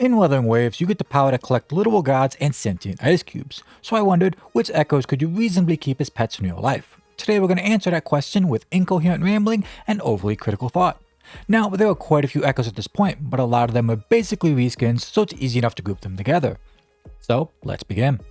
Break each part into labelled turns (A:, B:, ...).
A: In Wuthering Waves, you get the power to collect literal gods and sentient ice cubes, so I wondered which echoes could you reasonably keep as pets in real life. Today we're going to answer that question with incoherent rambling and overly critical thought. Now, there are quite a few echoes at this point, but a lot of them are basically reskins, so it's easy enough to group them together. So, let's begin.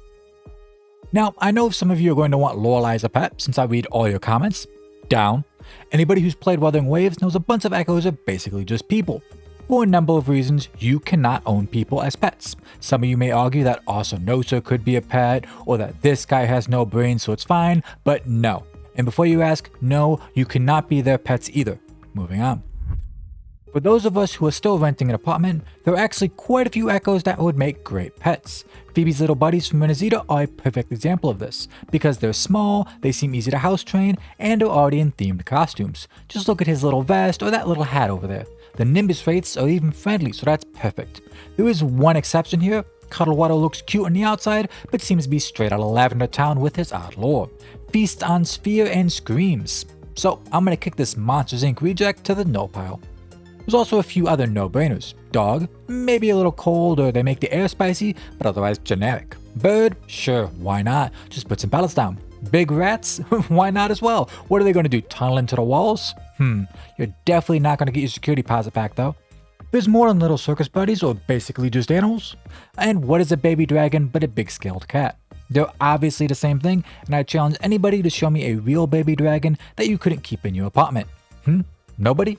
A: Now, I know some of you are going to want Lorelei as a pet since I read all your comments. Down. Anybody who's played Wuthering Waves knows a bunch of echoes are basically just people. For a number of reasons, you cannot own people as pets. Some of you may argue that Arsonosa could be a pet, or that this guy has no brain so it's fine, but no. And before you ask, no, you cannot be their pets either. Moving on. For those of us who are still renting an apartment, there are actually quite a few echoes that would make great pets. Phoebe's little buddies from Renazita are a perfect example of this, because they're small, they seem easy to house train, and are already in themed costumes. Just look at his little vest or that little hat over there. The nimbuswraiths are even friendly, so that's perfect. There is one exception here. Cuddlewaddle looks cute on the outside, but seems to be straight out of Lavender Town with his odd lore. Feasts on Sphere and screams. So I'm gonna kick this Monsters Inc. reject to the no pile. There's also a few other no-brainers. Dog, maybe a little cold or they make the air spicy, but otherwise generic. Bird, sure, why not? Just put some pellets down. Big rats, why not as well? What are they gonna do, tunnel into the walls? You're definitely not gonna get your security deposit back though. There's more than little circus buddies or basically just animals. And what is a baby dragon but a big scaled cat? They're obviously the same thing, and I challenge anybody to show me a real baby dragon that you couldn't keep in your apartment. Nobody?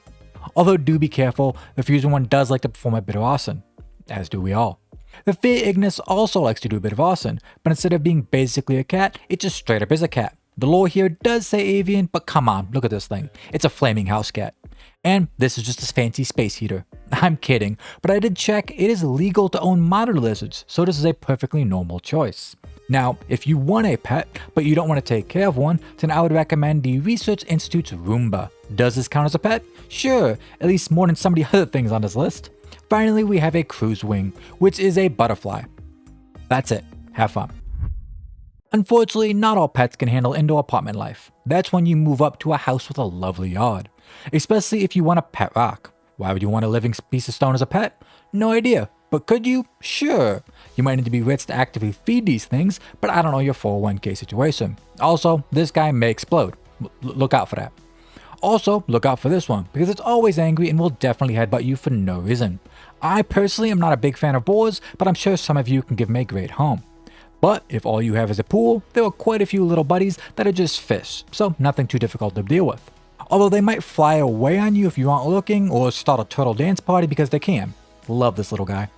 A: Although do be careful, the Fusion one does like to perform a bit of arson, as do we all. The Fear Ignis also likes to do a bit of arson, but instead of being basically a cat, it just straight up is a cat. The lore here does say avian, but come on, look at this thing. It's a flaming house cat. And this is just a fancy space heater. I'm kidding, but I did check, it is legal to own monitor lizards, so this is a perfectly normal choice. Now, if you want a pet, but you don't want to take care of one, then I would recommend the Research Institute's Roomba. Does this count as a pet? Sure, at least more than some of the other things on this list. Finally, we have a cruise wing, which is a butterfly. That's it. Have fun. Unfortunately, not all pets can handle indoor apartment life. That's when you move up to a house with a lovely yard. Especially if you want a pet rock. Why would you want a living piece of stone as a pet? No idea. But could you? Sure. You might need to be rich to actively feed these things, but I don't know your 401k situation. Also, this guy may explode. Look out for that. Also, look out for this one, because it's always angry and will definitely headbutt you for no reason. I personally am not a big fan of boars, but I'm sure some of you can give me a great home. But if all you have is a pool, there are quite a few little buddies that are just fish, so nothing too difficult to deal with. Although they might fly away on you if you aren't looking, or start a turtle dance party because they can. Love this little guy.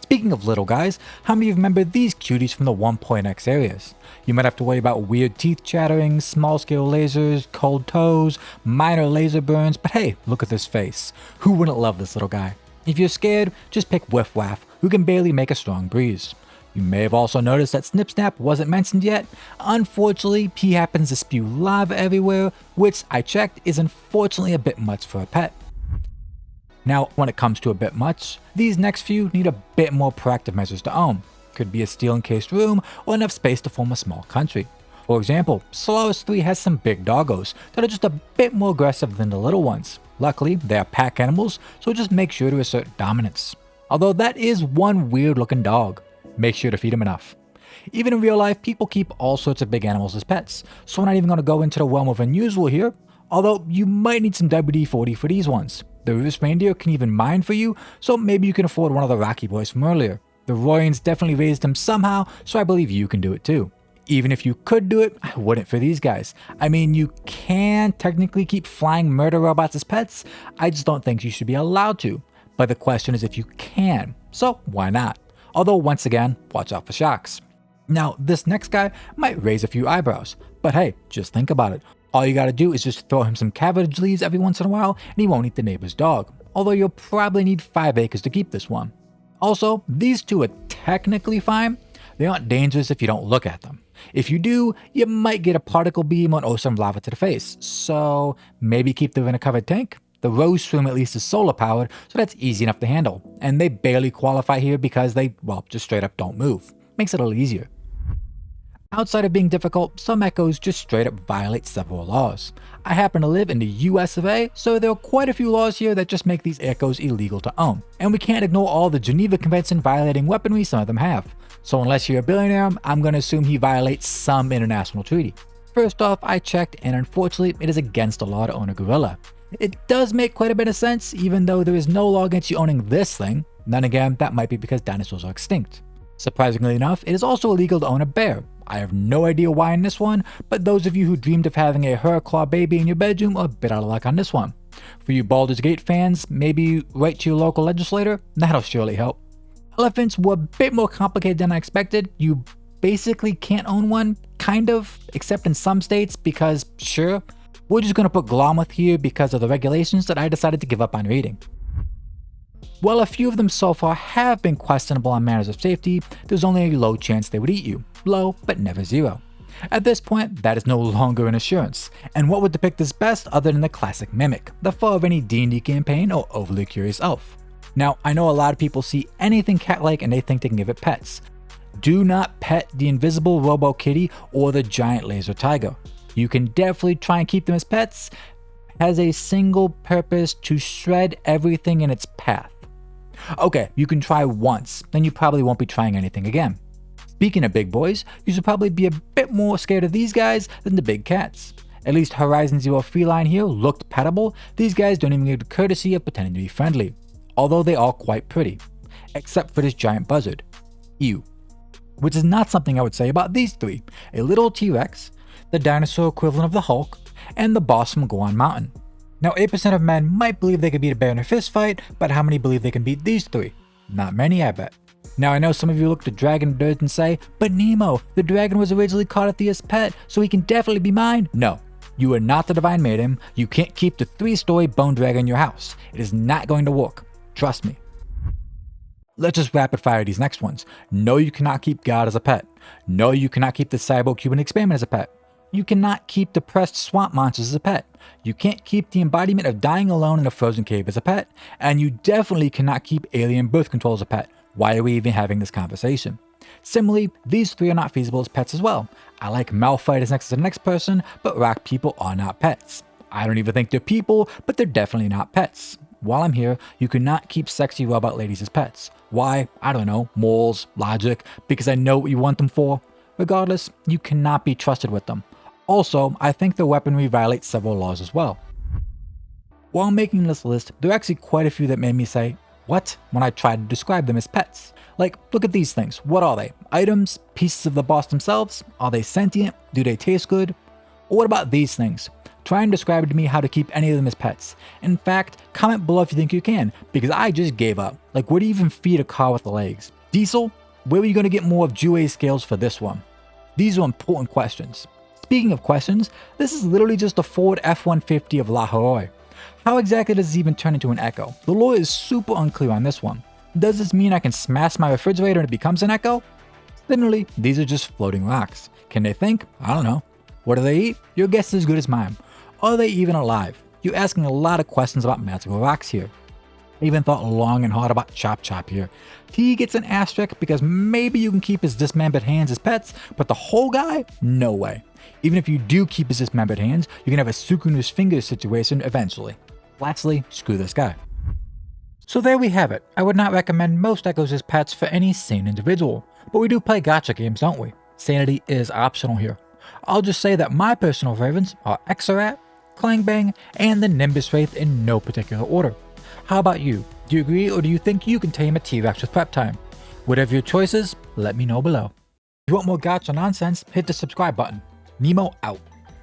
A: Speaking of little guys, how many of you remember these cuties from the 1.x areas? You might have to worry about weird teeth chattering, small-scale lasers, cold toes, minor laser burns, but hey, look at this face. Who wouldn't love this little guy? If you're scared, just pick Whiff Waff, who can barely make a strong breeze. You may have also noticed that Snip Snap wasn't mentioned yet. Unfortunately, he happens to spew lava everywhere, which I checked is unfortunately a bit much for a pet. Now, when it comes to a bit much, these next few need a bit more proactive measures to own. Could be a steel-encased room or enough space to form a small country. For example, Solaristhree has some big doggos that are just a bit more aggressive than the little ones. Luckily, they are pack animals, so just make sure to assert dominance. Although that is one weird-looking dog. Make sure to feed him enough. Even in real life, people keep all sorts of big animals as pets, so we're not even going to go into the realm of unusual here, although you might need some WD-40 for these ones. The reverse reindeer can even mine for you, so maybe you can afford one of the Rocky Boys from earlier. The Royans definitely raised him somehow, so I believe you can do it too. Even if you could do it, I wouldn't for these guys. I mean, you can technically keep flying murder robots as pets, I just don't think you should be allowed to. But the question is if you can, so why not? Although once again, watch out for sharks. Now, this next guy might raise a few eyebrows, but hey, just think about it. All you gotta do is just throw him some cabbage leaves every once in a while and he won't eat the neighbor's dog, although you'll probably need 5 acres to keep this one. Also, these two are technically fine. They aren't dangerous if you don't look at them. If you do, you might get a particle beam or some lava to the face, so maybe keep them in a covered tank. The Rose Room at least is solar powered, so that's easy enough to handle, and they barely qualify here because they, well, just straight up don't move. Makes it a little easier. Outside of being difficult, some echoes just straight up violate several laws. I happen to live in the US of A, so there are quite a few laws here that just make these echoes illegal to own. And we can't ignore all the Geneva Convention violating weaponry some of them have. So unless you're a billionaire, I'm gonna assume he violates some international treaty. First off, I checked, and unfortunately it is against the law to own a gorilla. It does make quite a bit of sense, even though there is no law against you owning this thing. Then again, that might be because dinosaurs are extinct. Surprisingly enough, it is also illegal to own a bear. I have no idea why in this one, but those of you who dreamed of having a Hurriclaw baby in your bedroom are a bit out of luck on this one. For you Baldur's Gate fans, maybe write to your local legislator, that'll surely help. Elephants were a bit more complicated than I expected. You basically can't own one, kind of, except in some states because, sure, we're just gonna put Glomwith here because of the regulations that I decided to give up on reading. While a few of them so far have been questionable on matters of safety, there's only a low chance they would eat you. Low, but never zero. At this point, that is no longer an assurance, and what would depict this best other than the classic mimic, the foe of any D&D campaign or overly curious elf. Now, I know a lot of people see anything cat-like and they think they can give it pets. Do not pet the invisible robo kitty or the giant laser tiger. You can definitely try and keep them as pets. Has a single purpose: to shred everything in its path. Okay, you can try once, then you probably won't be trying anything again. Speaking of big boys, you should probably be a bit more scared of these guys than the big cats. At least Horizon Zero Feline here looked petable. These guys don't even give the courtesy of pretending to be friendly, although they are quite pretty. Except for this giant buzzard. Ew. Which is not something I would say about these three: a little T-Rex, the dinosaur equivalent of the Hulk, and the boss from Goron Mountain. Now 8% of men might believe they could beat a bear in a fist fight, but how many believe they can beat these three? Not many, I bet. Now I know some of you look at the dragon birds and say, but Nemo, the dragon was originally Carthathia's pet, so he can definitely be mine. No, you are not the divine maiden. You can't keep the 3-story bone dragon in your house. It is not going to work. Trust me. Let's just rapid fire these next ones. No, you cannot keep God as a pet. No, you cannot keep the cyborg human experiment as a pet. You cannot keep depressed swamp monsters as a pet. You can't keep the embodiment of dying alone in a frozen cave as a pet. And you definitely cannot keep alien birth control as a pet. Why are we even having this conversation? Similarly, these three are not feasible as pets as well. I like Malphite as next to the next person, but rock people are not pets. I don't even think they're people, but they're definitely not pets. While I'm here, you cannot keep sexy robot ladies as pets. Why? I don't know. Morals, logic, because I know what you want them for. Regardless, you cannot be trusted with them. Also, I think their weaponry violates several laws as well. While making this list, there are actually quite a few that made me say, what? When I tried to describe them as pets. Like, look at these things. What are they? Items? Pieces of the boss themselves? Are they sentient? Do they taste good? Or what about these things? Try and describe to me how to keep any of them as pets. In fact, comment below if you think you can, because I just gave up. Like, where do you even feed a car with legs? Diesel? Where are you going to get more of Jouet's scales for this one? These are important questions. Speaking of questions, this is literally just a Ford F-150 of La Haroi. How exactly does this even turn into an echo? The lore is super unclear on this one. Does this mean I can smash my refrigerator and it becomes an echo? Similarly, these are just floating rocks. Can they think? I don't know. What do they eat? Your guess is as good as mine. Are they even alive? You're asking a lot of questions about magical rocks here. I even thought long and hard about Chop Chop here. He gets an asterisk because maybe you can keep his dismembered hands as pets, but the whole guy? No way. Even if you do keep his dismembered hands, you can have a Sukunu's fingers situation eventually. Lastly, screw this guy. So there we have it. I would not recommend most echoes as pets for any sane individual, but we do play gacha games, don't we? Sanity is optional here. I'll just say that my personal favorites are Exorat, Clangbang, and the Nimbuswraith in no particular order. How about you? Do you agree, or do you think you can tame a T-Rex with prep time? Whatever your choice is, let me know below. If you want more gacha nonsense, hit the subscribe button. Nemo out.